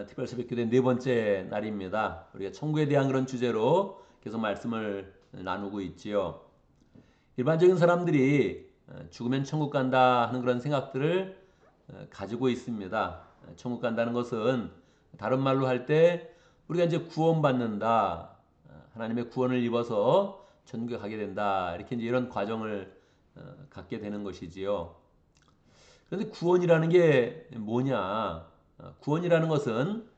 특별 새벽기도의 네 번째 날입니다. 우리가 천국에 대한 그런 주제로 계속 말씀을 나누고 있지요. 일반적인 사람들이 죽으면 천국 간다 하는 그런 생각들을 가지고 있습니다. 천국 간다는 것은 다른 말로 할 때 우리가 이제 구원받는다, 하나님의 구원을 입어서 천국에 가게 된다, 이렇게 이제 이런 과정을 갖게 되는 것이지요. 그런데 구원이라는 게 뭐냐? 구원이라는 것은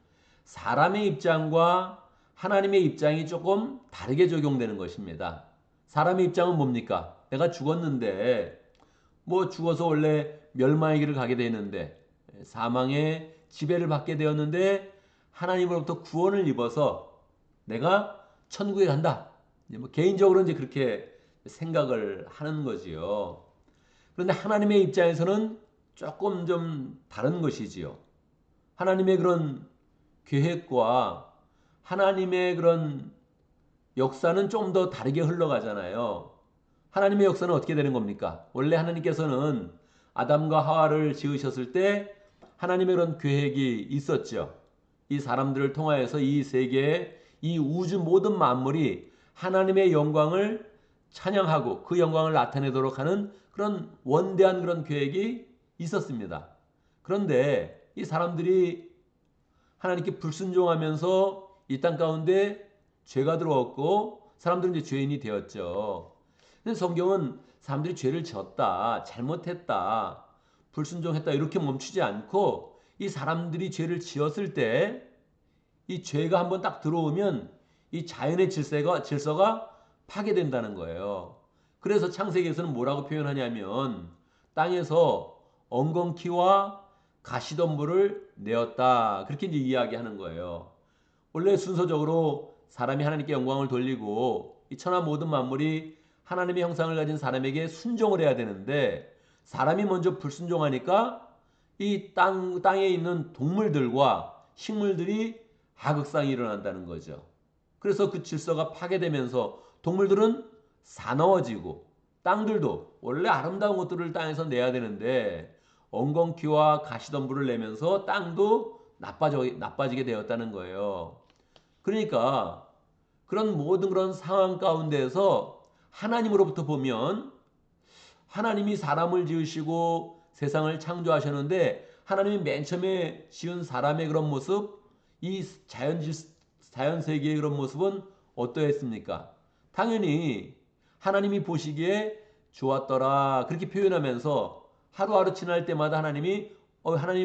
사람의 입장과 하나님의 입장이 조금 다르게 적용되는 것입니다. 사람의 입장은 뭡니까? 내가 죽었는데, 뭐 죽어서 원래 멸망의 길을 가게 되는데, 사망의 지배를 받게 되었는데, 하나님으로부터 구원을 입어서 내가 천국에 간다. 뭐 개인적으로 이제 그렇게 생각을 하는 거지요. 그런데 하나님의 입장에서는 조금 좀 다른 것이지요. 하나님의 그런 계획과 하나님의 그런 역사는 좀 더 다르게 흘러가잖아요. 하나님의 역사는 어떻게 되는 겁니까? 원래 하나님께서는 아담과 하와를 지으셨을 때 하나님의 그런 계획이 있었죠. 이 사람들을 통하여서 이 세계, 이 우주 모든 만물이 하나님의 영광을 찬양하고 그 영광을 나타내도록 하는 그런 원대한 그런 계획이 있었습니다. 그런데 이 사람들이 하나님께 불순종하면서 이 땅 가운데 죄가 들어왔고 사람들은 이제 죄인이 되었죠. 근데 성경은 사람들이 죄를 졌다, 잘못했다, 불순종했다 이렇게 멈추지 않고 이 사람들이 죄를 지었을 때 이 죄가 한번 딱 들어오면 이 자연의 질서가 파괴된다는 거예요. 그래서 창세기에서는 뭐라고 표현하냐면 땅에서 엉겅퀴와 가시덤불을 내었다. 그렇게 이제 이야기하는 거예요. 원래 순서적으로 사람이 하나님께 영광을 돌리고 이 천하 모든 만물이 하나님의 형상을 가진 사람에게 순종을 해야 되는데 사람이 먼저 불순종하니까 이 땅에 있는 동물들과 식물들이 하극상이 일어난다는 거죠. 그래서 그 질서가 파괴되면서 동물들은 사나워지고 땅들도 원래 아름다운 것들을 땅에서 내야 되는데 엉겅퀴와 가시덤불을 내면서 땅도 나빠지게 되었다는 거예요. 그러니까 그런 모든 그런 상황 가운데에서 하나님으로부터 보면 하나님이 사람을 지으시고 세상을 창조하셨는데 하나님이 맨 처음에 지은 사람의 그런 모습, 이 자연 세계의 그런 모습은 어떠했습니까? 당연히 하나님이 보시기에 좋았더라 그렇게 표현하면서 하루하루 지날 때마다 하나님이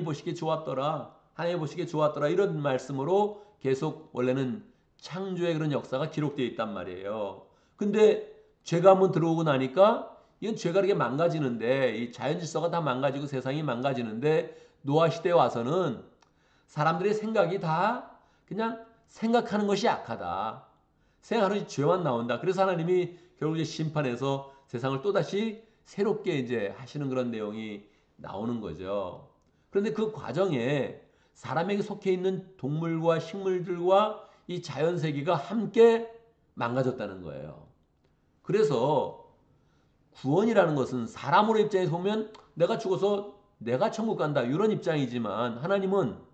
보시기에 좋았더라, 하나님이 보시기에 좋았더라 이런 말씀으로 계속 원래는 창조의 그런 역사가 기록되어 있단 말이에요. 근데 죄가 한번 들어오고 나니까 이건 죄가 이렇게 망가지는데 이 자연 질서가 다 망가지고 세상이 망가지는데 노아 시대에 와서는 사람들의 생각이 다 그냥 생각하는 것이 악하다. 생각하는 죄만 나온다. 그래서 하나님이 결국 이제 심판해서 세상을 또다시 새롭게 이제 하시는 그런 내용이 나오는 거죠. 그런데 그 과정에 사람에게 속해 있는 동물과 식물들과 이 자연 세계가 함께 망가졌다는 거예요. 그래서 구원이라는 것은 사람으로 입장에서 보면 내가 죽어서 내가 천국 간다 이런 입장이지만 하나님은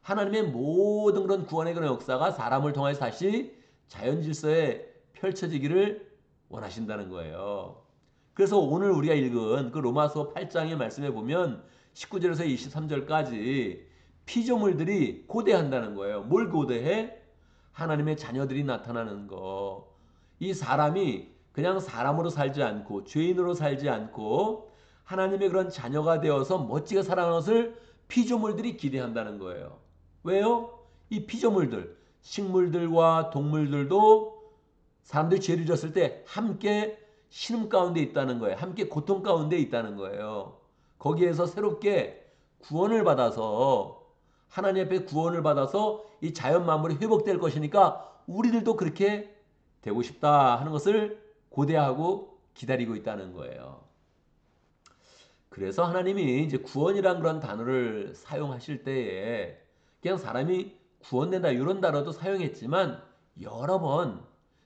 하나님의 모든 그런 구원의 그런 역사가 사람을 통해서 다시 자연 질서에 펼쳐지기를 원하신다는 거예요. 그래서 오늘 우리가 읽은 그 로마서 8장의 말씀에 보면 19절에서 23절까지 피조물들이 고대한다는 거예요. 뭘 고대해? 하나님의 자녀들이 나타나는 거. 이 사람이 그냥 사람으로 살지 않고 죄인으로 살지 않고 하나님의 그런 자녀가 되어서 멋지게 살아가는 것을 피조물들이 기대한다는 거예요. 왜요? 이 피조물들, 식물들과 동물들도 사람들이 죄를 졌을 때 함께 신음 가운데 있다는 거예요. 함께 고통 가운데 있다는 거예요. 거기에서 새롭게 구원을 받아서 하나님 앞에 구원을 받아서 이 자연 만물이 회복될 것이니까 우리들도 그렇게 되고 싶다 하는 것을 고대하고 기다리고 있다는 거예요. 그래서 하나님이 이제 구원이란 그런 단어를 사용하실 때에 그냥 사람이 구원된다 이런 단어도 사용했지만 여러 번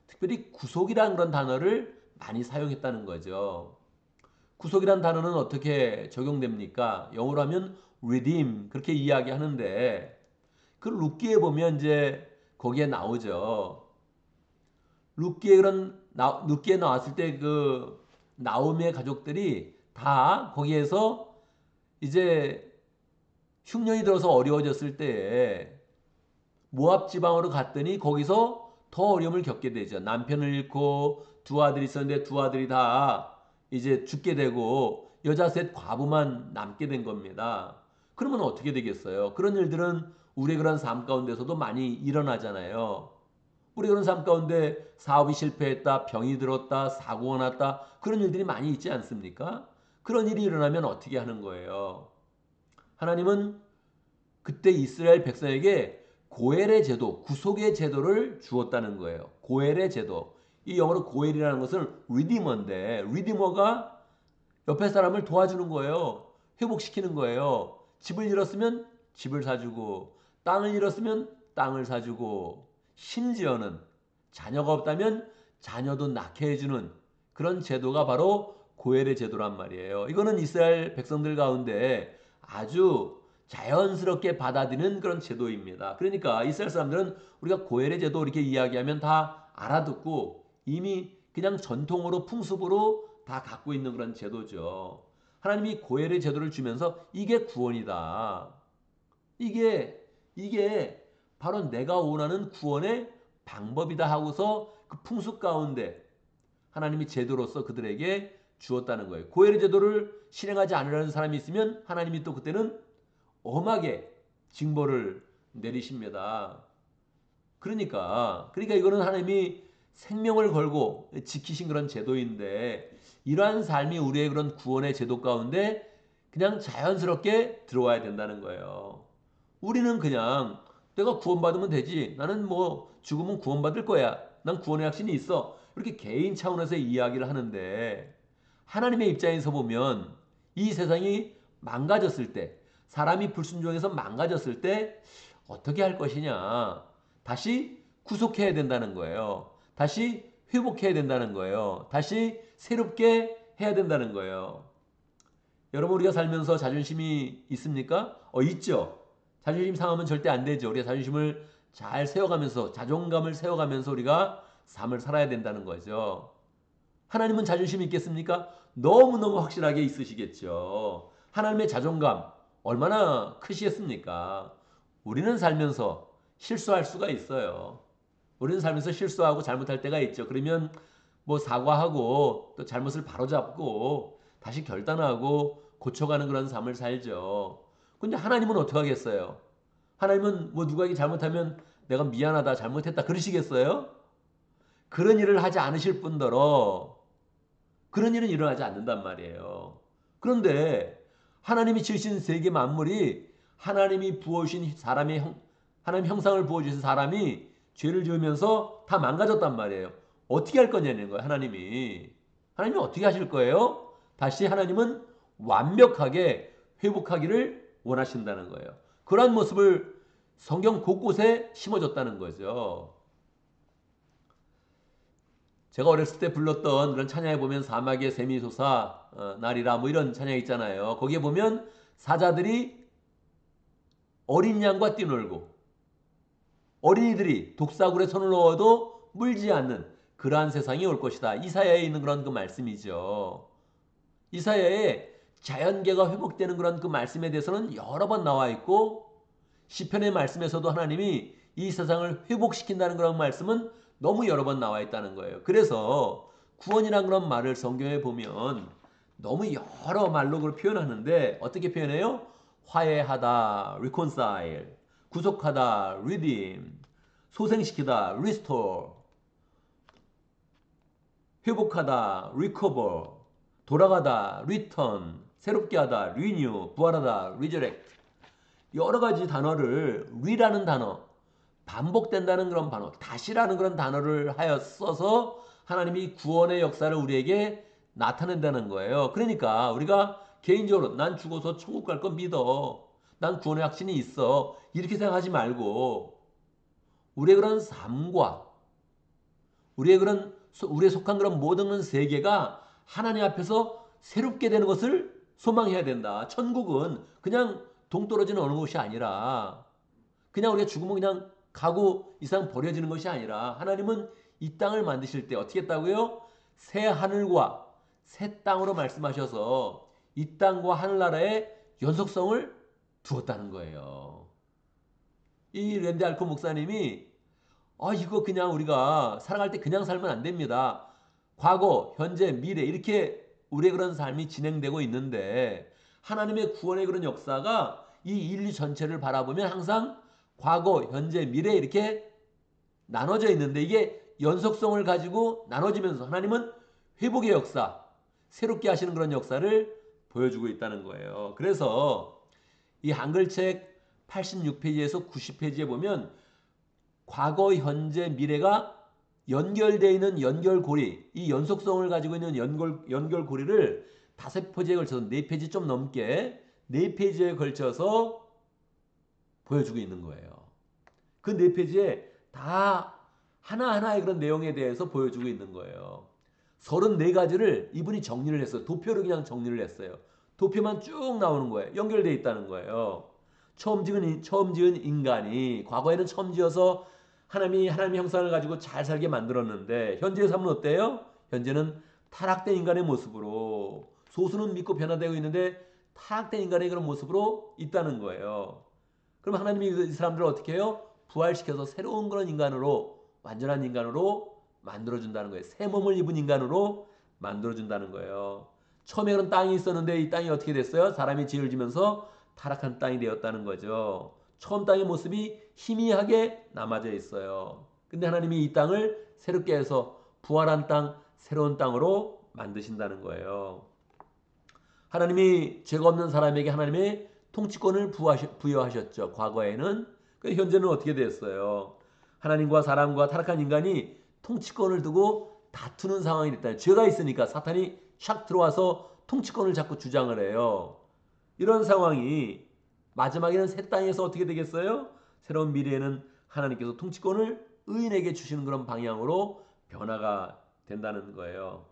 특별히 구속이란 그런 단어를 많이 사용했다는 거죠. 구속이란 단어는 어떻게 적용됩니까? 영어로 하면 redeem 그렇게 이야기하는데 그 룻기에 보면 이제 거기에 나오죠. 룻기에 나왔을 때 그 나오미의 가족들이 다 거기에서 이제 흉년이 들어서 어려워졌을 때에 모압 지방으로 갔더니 거기서 더 어려움을 겪게 되죠. 남편을 잃고 두 아들이 있었는데 두 아들이 다 이제 죽게 되고 여자 셋 과부만 남게 된 겁니다. 그러면 어떻게 되겠어요? 그런 일들은 우리의 그런 삶 가운데서도 많이 일어나잖아요. 우리 그런 삶 가운데 사업이 실패했다, 병이 들었다, 사고가 났다, 그런 일들이 많이 있지 않습니까? 그런 일이 일어나면 어떻게 하는 거예요? 하나님은 그때 이스라엘 백성에게 고엘의 제도, 구속의 제도를 주었다는 거예요. 고엘의 제도. 이 영어로 고엘이라는 것은 리디머인데, 리디머가 옆에 사람을 도와주는 거예요. 회복시키는 거예요. 집을 잃었으면 집을 사주고, 땅을 잃었으면 땅을 사주고, 심지어는 자녀가 없다면 자녀도 낳게 해주는 그런 제도가 바로 고엘의 제도란 말이에요. 이거는 이스라엘 백성들 가운데 아주 자연스럽게 받아들이는 그런 제도입니다. 그러니까 이스라엘 사람들은 우리가 고엘의 제도 이렇게 이야기하면 다 알아듣고 이미 그냥 전통으로 풍습으로 다 갖고 있는 그런 제도죠. 하나님이 고엘의 제도를 주면서 이게 구원이다. 이게 바로 내가 원하는 구원의 방법이다 하고서 그 풍습 가운데 하나님이 제도로서 그들에게 주었다는 거예요. 고엘의 제도를 실행하지 않으려는 사람이 있으면 하나님이 또 그때는 엄하게 징벌을 내리십니다. 그러니까 이거는 하나님이 생명을 걸고 지키신 그런 제도인데 이러한 삶이 우리의 그런 구원의 제도 가운데 그냥 자연스럽게 들어와야 된다는 거예요. 우리는 그냥 내가 구원받으면 되지. 나는 뭐 죽으면 구원받을 거야. 난 구원의 확신이 있어. 이렇게 개인 차원에서 이야기를 하는데 하나님의 입장에서 보면 이 세상이 망가졌을 때 사람이 불순종해서 망가졌을 때 어떻게 할 것이냐. 다시 구속해야 된다는 거예요. 다시 회복해야 된다는 거예요. 다시 새롭게 해야 된다는 거예요. 여러분 우리가 살면서 자존심이 있습니까? 있죠. 자존심 상하면 절대 안 되죠. 우리가 자존심을 잘 세워가면서 자존감을 세워가면서 우리가 삶을 살아야 된다는 거죠. 하나님은 자존심이 있겠습니까? 너무너무 확실하게 있으시겠죠. 하나님의 자존감 얼마나 크시겠습니까? 우리는 살면서 실수할 수가 있어요. 우리는 살면서 실수하고 잘못할 때가 있죠. 그러면 뭐 사과하고 또 잘못을 바로잡고 다시 결단하고 고쳐가는 그런 삶을 살죠. 근데 하나님은 어떻게 하겠어요? 하나님은 뭐 누가 잘못하면 내가 미안하다 잘못했다 그러시겠어요? 그런 일을 하지 않으실 뿐더러 그런 일은 일어나지 않는단 말이에요. 그런데 하나님이 지으신 세계 만물이 하나님이 부어주신 하나님 형상을 부어주신 사람이 죄를 지으면서 다 망가졌단 말이에요. 어떻게 할 거냐는 거예요. 하나님이 어떻게 하실 거예요? 다시 하나님은 완벽하게 회복하기를 원하신다는 거예요. 그러한 모습을 성경 곳곳에 심어줬다는 거죠. 제가 어렸을 때 불렀던 그런 찬양에 보면 사막의 샘이 솟아 나리라 뭐 이런 찬양 있잖아요. 거기에 보면 사자들이 어린 양과 뛰놀고 어린이들이 독사굴에 손을 넣어도 물지 않는 그러한 세상이 올 것이다. 이사야에 있는 그런 그 말씀이죠. 이사야에 자연계가 회복되는 그런 그 말씀에 대해서는 여러 번 나와 있고 시편의 말씀에서도 하나님이 이 세상을 회복시킨다는 그런 말씀은 너무 여러 번 나와 있다는 거예요. 그래서 구원이라는 그런 말을 성경에 보면 너무 여러 말로 그걸 표현하는데 어떻게 표현해요? 화해하다, reconcile, 구속하다, redeem, 소생시키다, restore, 회복하다, recover, 돌아가다, return, 새롭게 하다, renew, 부활하다, resurrect. 여러 가지 단어를 re라는 단어, 반복된다는 그런 단어, 다시라는 그런 단어를 하여 써서 하나님이 구원의 역사를 우리에게 나타낸다는 거예요. 그러니까 우리가 개인적으로 난 죽어서 천국 갈 거 믿어. 난 구원의 확신이 있어. 이렇게 생각하지 말고 우리의 그런 삶과 우리의 속한 그런 모든 세계가 하나님 앞에서 새롭게 되는 것을 소망해야 된다. 천국은 그냥 동떨어지는 어느 곳이 아니라 그냥 우리가 죽으면 그냥 가고 이상 버려지는 것이 아니라 하나님은 이 땅을 만드실 때 어떻게 했다고요? 새 하늘과 새 땅으로 말씀하셔서 이 땅과 하늘나라에 연속성을 두었다는 거예요. 이 랜디 알콘 목사님이 이거 그냥 우리가 살아갈 때 그냥 살면 안 됩니다. 과거, 현재, 미래 이렇게 우리의 그런 삶이 진행되고 있는데 하나님의 구원의 그런 역사가 이 인류 전체를 바라보면 항상 과거, 현재, 미래 이렇게 나눠져 있는데 이게 연속성을 가지고 나눠지면서 하나님은 회복의 역사, 새롭게 하시는 그런 역사를 보여주고 있다는 거예요. 그래서 이 한글책 86페이지에서 90페이지에 보면 과거, 현재, 미래가 연결되어 있는 연결고리, 이 연속성을 가지고 있는 연결고리를 5페이지에 걸쳐서 4페이지 좀 넘게 4페이지에 걸쳐서 보여주고 있는 거예요. 그 4페이지에 다 하나하나의 그런 내용에 대해서 보여주고 있는 거예요. 34가지를 이분이 정리를 했어요. 도표로 그냥 정리를 했어요. 도표만 쭉 나오는 거예요. 연결되어 있다는 거예요. 처음 지은 인간이 과거에는 처음 지어서 하나님의 형상을 가지고 잘 살게 만들었는데 현재의 삶은 어때요? 현재는 타락된 인간의 모습으로 소수는 믿고 변화되고 있는데 타락된 인간의 그런 모습으로 있다는 거예요. 그럼 하나님이 이 사람들을 어떻게 해요? 부활시켜서 새로운 그런 인간으로 완전한 인간으로 만들어준다는 거예요. 새 몸을 입은 인간으로 만들어준다는 거예요. 처음에 그런 땅이 있었는데 이 땅이 어떻게 됐어요? 사람이 죄를 지면서 타락한 땅이 되었다는 거죠. 처음 땅의 모습이 희미하게 남아져 있어요. 근데 하나님이 이 땅을 새롭게 해서 부활한 땅, 새로운 땅으로 만드신다는 거예요. 하나님이 죄가 없는 사람에게 하나님의 통치권을 부여하셨죠. 과거에는. 현재는 어떻게 됐어요? 하나님과 사람과 타락한 인간이 통치권을 두고 다투는 상황이 됐다. 죄가 있으니까 사탄이 샥 들어와서 통치권을 자꾸 주장을 해요. 이런 상황이 마지막에는 새 땅에서 어떻게 되겠어요? 새로운 미래에는 하나님께서 통치권을 의인에게 주시는 그런 방향으로 변화가 된다는 거예요.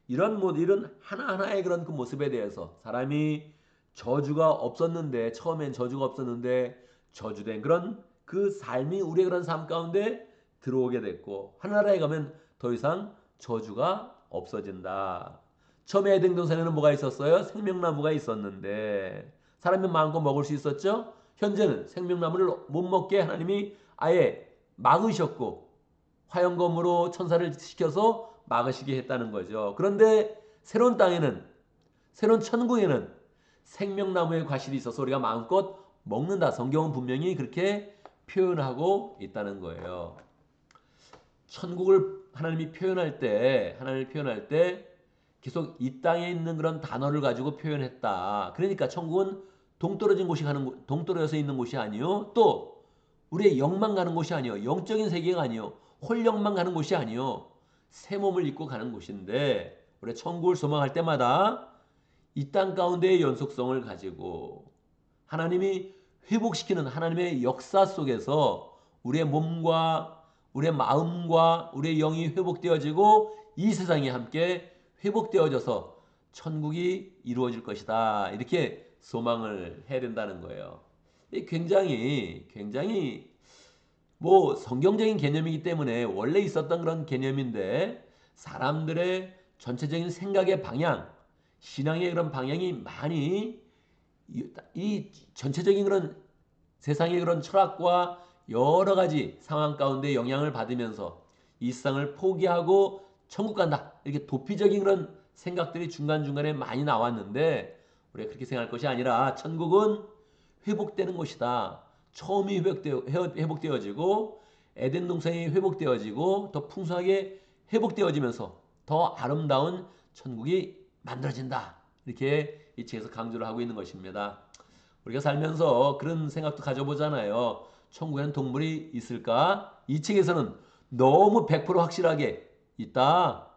이런 하나하나의 그런 그 모습에 대해서 사람이 저주가 없었는데 처음엔 저주가 없었는데 저주된 그런 그 삶이 우리의 그런 삶 가운데 들어오게 됐고 하나나라에 가면 더 이상 저주가 없어진다. 처음에 에덴 동산에는 뭐가 있었어요? 생명나무가 있었는데 사람이 마음껏 먹을 수 있었죠? 현재는 생명나무를 못 먹게 하나님이 아예 막으셨고 화영검으로 천사를 시켜서 막으시게 했다는 거죠. 그런데 새로운 땅에는 새로운 천국에는 생명나무의 과실이 있어서 우리가 마음껏 먹는다. 성경은 분명히 그렇게 표현하고 있다는 거예요. 천국을 하나님이 표현할 때 계속 이 땅에 있는 그런 단어를 가지고 표현했다. 그러니까 천국은 동떨어져서 있는 곳이 아니요. 또 우리의 영만 가는 곳이 아니요. 영적인 세계가 아니요. 홀령만 가는 곳이 아니요. 새 몸을 입고 가는 곳인데 우리 천국을 소망할 때마다 이 땅 가운데의 연속성을 가지고 하나님이 회복시키는 하나님의 역사 속에서 우리의 몸과 우리의 마음과 우리의 영이 회복되어지고 이 세상이 함께 회복되어져서 천국이 이루어질 것이다. 이렇게 소망을 해야 된다는 거예요. 굉장히 성경적인 개념이기 때문에 원래 있었던 그런 개념인데 사람들의 전체적인 생각의 방향, 신앙의 그런 방향이 많이 이 전체적인 그런 세상의 그런 철학과 여러 가지 상황 가운데 영향을 받으면서 이 세상을 포기하고 천국 간다. 이렇게 도피적인 그런 생각들이 중간중간에 많이 나왔는데 우리가 그렇게 생각할 것이 아니라 천국은 회복되는 곳이다. 처음이 회복되어지고 에덴 동산이 회복되어지고 더 풍성하게 회복되어지면서 더 아름다운 천국이 만들어진다. 이렇게 이 책에서 강조를 하고 있는 것입니다. 우리가 살면서 그런 생각도 가져보잖아요. 천국에는 동물이 있을까? 이 책에서는 너무 100% 확실하게 있다.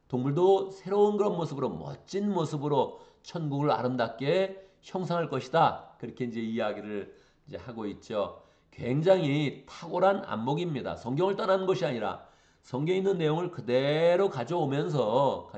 동물도 새로운 그런 모습으로 멋진 모습으로 천국을 아름답게 형상할 것이다. 그렇게 이제 이야기를 이제 하고 있죠. 굉장히 탁월한 안목입니다. 성경을 떠나는 것이 아니라 성경에 있는 내용을 그대로 가져오면서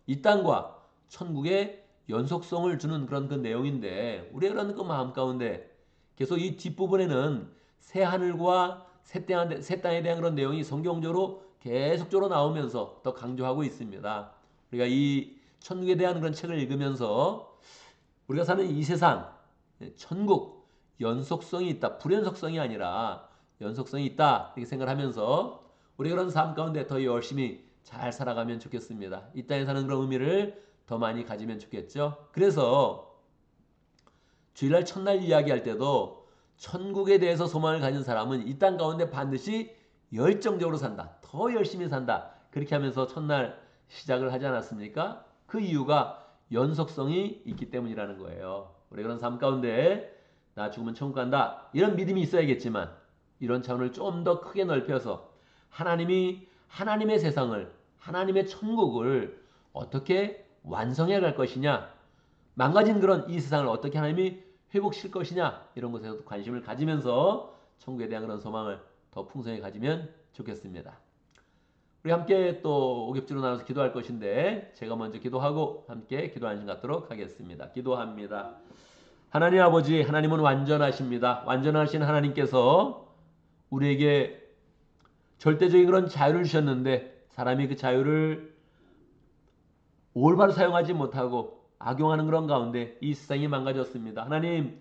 이 땅과 천국의 연속성을 주는 그런 그 내용인데 우리의 그런 그 마음 가운데 계속 이 뒷부분에는 새 하늘과 새 땅에 대한 그런 내용이 성경적으로 계속적으로 나오면서 더 강조하고 있습니다. 우리가 이 천국에 대한 그런 책을 읽으면서 우리가 사는 이 세상, 천국, 연속성이 있다. 불연속성이 아니라 연속성이 있다. 이렇게 생각을 하면서 우리 그런 삶 가운데 더 열심히 잘 살아가면 좋겠습니다. 이 땅에 사는 그런 의미를 더 많이 가지면 좋겠죠. 그래서 주일날 첫날 이야기할 때도 천국에 대해서 소망을 가진 사람은 이 땅 가운데 반드시 열정적으로 산다. 더 열심히 산다. 그렇게 하면서 첫날 시작을 하지 않았습니까? 그 이유가 연속성이 있기 때문이라는 거예요. 우리 그런 삶 가운데 나 죽으면 천국 간다. 이런 믿음이 있어야겠지만 이런 차원을 좀 더 크게 넓혀서 하나님이 하나님의 세상을 하나님의 천국을 어떻게 완성해 갈 것이냐, 망가진 그런 이 세상을 어떻게 하나님이 회복시킬 것이냐, 이런 것에도 관심을 가지면서 천국에 대한 그런 소망을 더 풍성히 가지면 좋겠습니다. 우리 함께 또 오겹지로 나눠서 기도할 것인데 제가 먼저 기도하고 함께 기도하는 시간 갖도록 하겠습니다. 기도합니다. 하나님 아버지, 하나님은 완전하십니다. 완전하신 하나님께서 우리에게 절대적인 그런 자유를 주셨는데 사람이 그 자유를 올바로 사용하지 못하고 악용하는 그런 가운데 이 세상이 망가졌습니다. 하나님,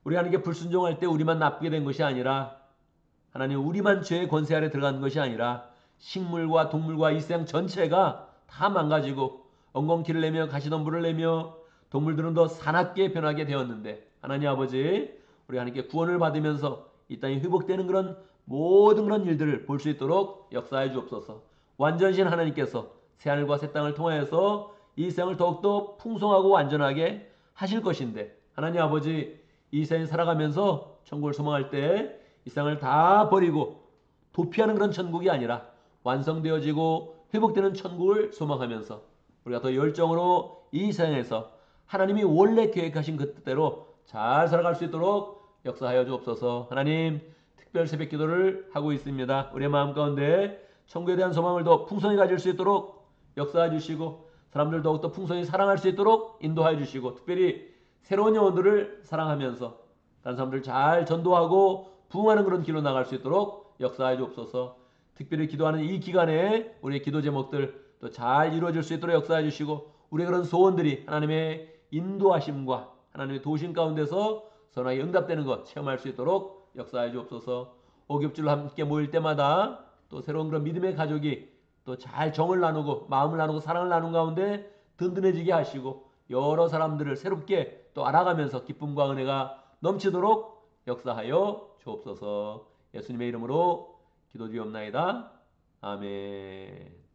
우리 하나님께 불순종할 때 우리만 나쁘게 된 것이 아니라 하나님, 우리만 죄의 권세 아래 들어간 것이 아니라 식물과 동물과 이 세상 전체가 다 망가지고 엉겅퀴를 내며 가시덤불을 내며 동물들은 더 사납게 변하게 되었는데 하나님 아버지, 우리 하나님께 구원을 받으면서 이 땅이 회복되는 그런 모든 그런 일들을 볼 수 있도록 역사해 주옵소서. 완전신 하나님께서 새하늘과 새 땅을 통하여서 이 세상을 더욱더 풍성하고 완전하게 하실 것인데 하나님 아버지, 이 세상에 살아가면서 천국을 소망할 때 이 세상을 다 버리고 도피하는 그런 천국이 아니라 완성되어지고 회복되는 천국을 소망하면서 우리가 더 열정으로 이 세상에서 하나님이 원래 계획하신 그 뜻대로 잘 살아갈 수 있도록 역사하여 주옵소서. 하나님, 특별 새벽 기도를 하고 있습니다. 우리의 마음 가운데 천국에 대한 소망을 더 풍성히 가질 수 있도록 역사해 주시고 사람들 더욱더 풍성히 사랑할 수 있도록 인도하여 주시고 특별히 새로운 영혼들을 사랑하면서 다른 사람들 잘 전도하고 부흥하는 그런 길로 나갈 수 있도록 역사해 주옵소서. 특별히 기도하는 이 기간에 우리의 기도 제목들 또 잘 이루어질 수 있도록 역사해 주시고 우리의 그런 소원들이 하나님의 인도하심과 하나님의 도심 가운데서 선하게 응답되는 것 체험할 수 있도록 역사해 주옵소서. 오겹줄로 함께 모일 때마다 또 새로운 그런 믿음의 가족이 또 잘 정을 나누고 마음을 나누고 사랑을 나눈 가운데 든든해지게 하시고 여러 사람들을 새롭게 또 알아가면서 기쁨과 은혜가 넘치도록 역사하여 주옵소서. 예수님의 이름으로 기도드리옵나이다. 아멘.